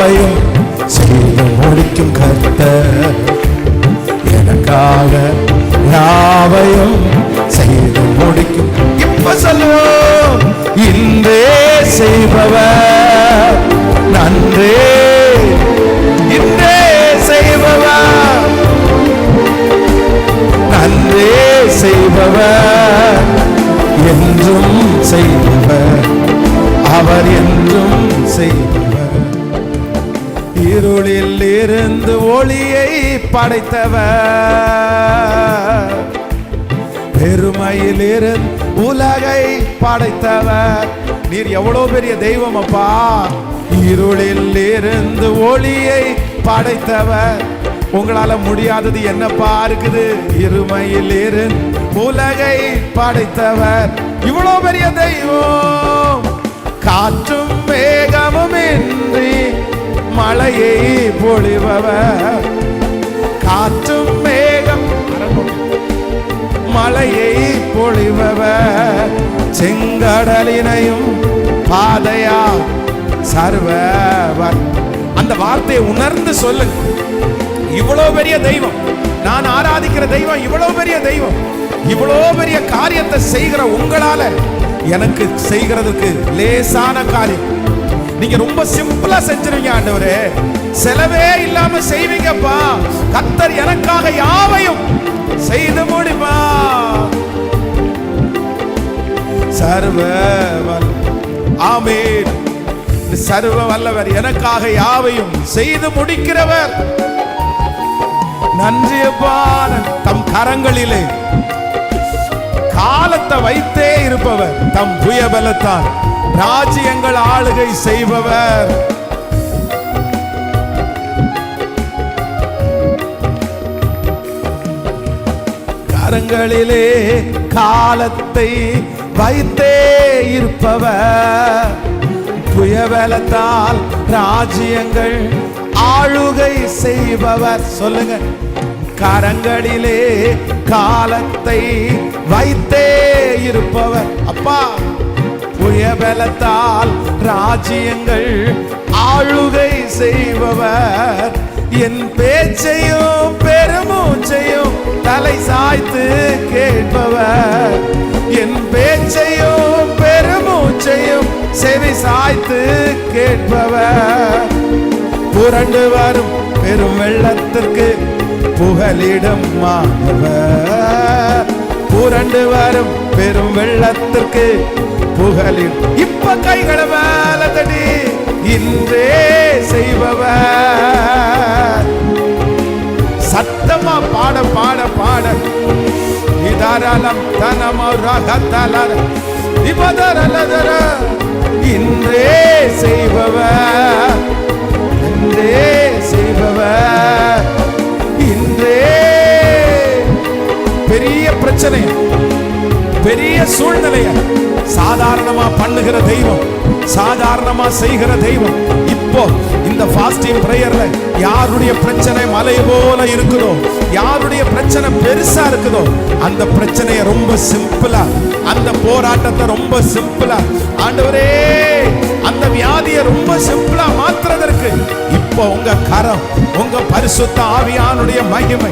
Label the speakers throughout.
Speaker 1: யாவையும் செய்து முடிக்கும் கர்த்தர். எனக்காக யாவையும் செய்து முடிக்கும். இப்ப சொல்லுவோம், இன்றே செய்பவர் நன்றே, இன்றே செய்பவர் நன்றே செய்பவர், என்றும் செய்பவர், அவர் என்றும் செய்பவர். இருளில் இருந்து ஒளியை படைத்தவர், பெருமையில் இருந்து உலகை படைத்தவர். நீர் எவ்வளவு பெரிய தெய்வம் அப்பா. இருளில் இருந்து ஒளியை படைத்தவர். உங்களால முடியாதது என்னப்பா இருக்குது? இருமையில் இருந்து உலகை படைத்தவர். இவ்வளவு பெரிய தெய்வம். காற்றும் மேகமும் இன்றி மழையை பொழிபவர், காற்றும் மேகம் மழையை பொழிபவர், செங்கடலினையும் பாதையா சர்வவர். அந்த வார்த்தையை உணர்ந்து சொல்லுங்க. இவ்வளவு பெரிய தெய்வம், நான் ஆராதிக்கிற தெய்வம் இவ்வளவு பெரிய தெய்வம். இவ்வளவு பெரிய காரியத்தை செய்கிற உங்களால எனக்கு செய்கிறதுக்கு லேசான காரியம். நீங்க ரொம்ப சிம்பிளா செஞ்சிருவீங்க ஆண்டவரே, செலவே இல்லாம செய்வீங்கப்பா. கர்த்தர் எனக்காக யாவையும் செய்து முடிப்பா. சர்வவர், ஆமென். சர்வ வல்லவர், எனக்காக யாவையும் செய்து முடிக்கிறவர். நன்றியப்பா. தம் கரங்களிலே காலத்தை வைத்தே இருப்பவர், தம் புயபலத்தால் ராஜ்யங்கள் ஆளுகை செய்பவர். கரங்களிலே காலத்தை வைத்தே இருப்பவர், புயபலத்தால் ராஜ்யங்கள் ஆளுகை செய்பவர். சொல்லுங்க, கரங்களிலே காலத்தை வைத்தே இருப்பவர். அப்பா, புயபலத்தால் ராஜ்யங்கள் ஆளுகை செய்பவர். என் பேச்சையும் பெருமூச்சையும் தலை சாய்த்து கேட்பவர், என் பேச்சையும் பெருமூச்சையும் செவி சாய்த்து கேட்பவர். புரண்டு வரும் பெரும் வெள்ளத்திற்கு புகலிடம் மாணவர், புரண்டு வரும் பெரும் வெள்ளத்திற்கு புகலில். இப்ப கைகளை மேல தடி, இன்றே செய்பவர். சத்தமா பாட பாட பாட. இதரலம் தனமரகதலர இபதரலதர. இன்றே செய்பவர், இன்றே செய்பவர், இன்றே. பெரிய பிரச்சனை, பெரிய சூழ்நிலைய சாதாரணமா பண்ணுகிற தெய்வம், சாதாரணமா செய்கிற தெய்வம். இப்போ இந்த ஃபாஸ்டிங் பிரேயர்ல யாருடைய பிரச்சனை மலை போல இருக்குதோ, யாருடைய பிரச்சனை பெருசா இருக்குதோ, அந்த பிரச்சனையை ரொம்ப சிம்பிளா, அந்த போராட்டத்தை ரொம்ப சிம்பிளா, ஆண்டவரே அந்த வியாதியை ரொம்ப சிம்பிளா மாற்றுறதற்கு இப்போ உங்க கரம், உங்க பரிசுத்த ஆவியானுடைய மகிமை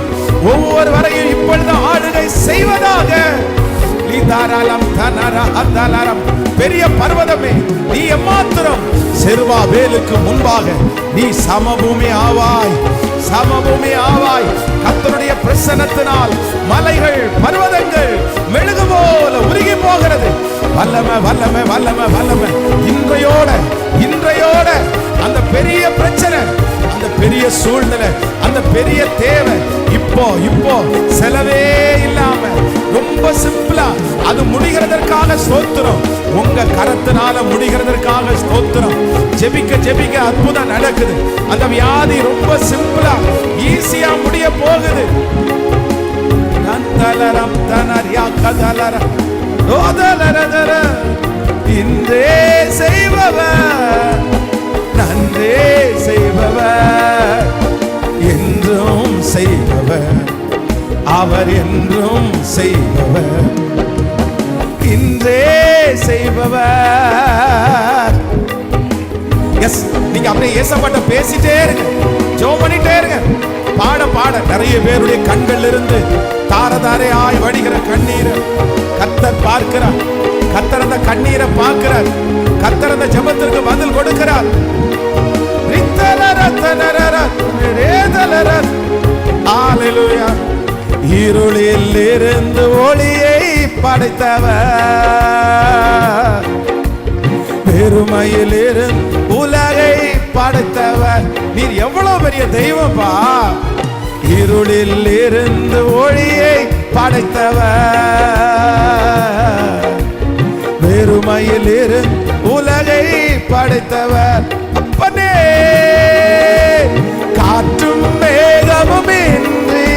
Speaker 1: ஒவ்வொருவரையும் இப்பொழுது ஆளுகை செய்வதாக. பெரிய பர்வதமே, நீ எம்மாத்திரம் செருபாபேலுக்கு முன்பாக நீ சமபூமி ஆவாய், சமபூமி ஆவாய். கர்த்தருடைய பிரசன்னத்தினால் மலைகள் பர்வதங்கள் மெழுகு போல உருகி போகிறது. வல்லமை வல்லமை வல்லமை வல்லமை. இன்றையோட இன்றையோட அந்த பெரிய பிரச்சனை, அந்த பெரிய சூழ்நிலை, அந்த பெரிய தேவை இப்போ இப்போ செலவே இல்லாம ரொம்ப சிம்பிளா அது முடிகிறதற்காக ஸ்தோத்திரம். உங்க கரத்தினால முடிகிறதற்காக ஸ்தோத்திரம். ஜெபிக்க ஜெபிக்க அற்புதம் நடக்குது. அந்த வியாதி ரொம்ப சிம்பிளா ஈஸியா முடிய போகுது. நந்தலரம் தனரியா கதலர ரோதலரதர. இன்றே செய்பவர், நன்றே செய்பவர், என்றும் செய்பவர், அவர் என்றும் செய்பவர். இன்றே செய்பவர், எஸ், நீங்க அப்படியே ஏசப்பாட்ட பேசிட்டே இருங்க, ஜெபம் பண்ணிட்டே இருங்க. பாட பாட நிறைய பேருடைய கண்கள் இருந்து தாரதாரையாய் வடிகிற கண்ணீரை கர்த்தர் பார்க்கிறார். கர்த்தர் அந்த கண்ணீரை பார்க்கிறார். கர்த்தர் அந்த ஜெபத்திற்கு பதில் கொடுக்கிறார். ஹalleluya. இருளில் இருந்து ஒளியை படைத்தவர், பெருமையில் இருந்து உலகை படைத்தவர். நீர் எவ்வளவு பெரிய தெய்வம்பா. இருளில் இருந்து ஒளியை படைத்தவர், பெருமையில் இருந்து உலகை படைத்தவர். அப்பனே, காற்றும் மேகமும் இன்றி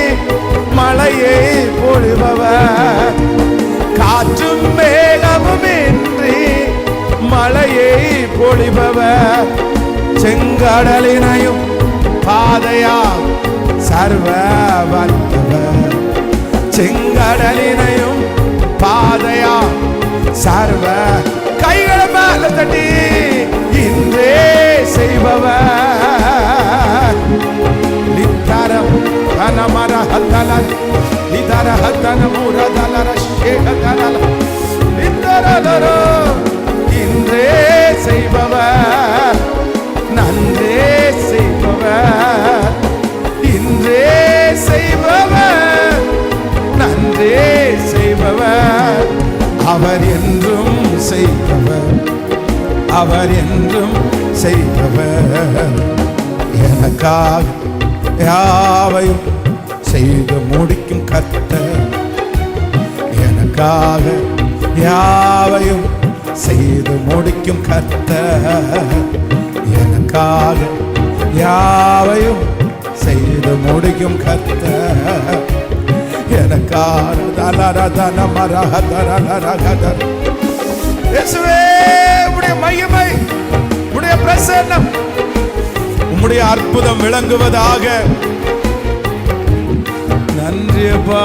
Speaker 1: மழையை பொழிபவர், காற்றும் மேகமும் இன்றி மழையை பொழிபவர். செங்கடலினையும் பாதையா சர்வ வல்லவர், செங்கடலினையும் பாதையா சர்வ. கைகளை மேல தட்டி இன்றே செய்பவர். லித்தரம் கனமரஹதலர் லிதரஹதனமுரதலர ஷேகதலர லிதரலரோ. இன்றே செய்பவர், நன்றே செய்பவர், இன்றே செய்பவர், நன்றே செய்பவர். அவர் என்றும் செய்பவர், அவர் என்றும் செய்பவர். எனக்காக யாவையும் செய்து முடிக்கும் கர்த்தர், எனக்காக யாவையும் செய்து முடிக்கும் கர்த்தர், எனக்காக யாவையும் செய்து முடிக்கும் கர்த்தர். எனக்காக இயேசுவே, உம்முடைய மகிமை, உம்முடைய பிரசன்னம், உம்முடைய அற்புதம் விளங்குவதாக. நன்றி அப்பா.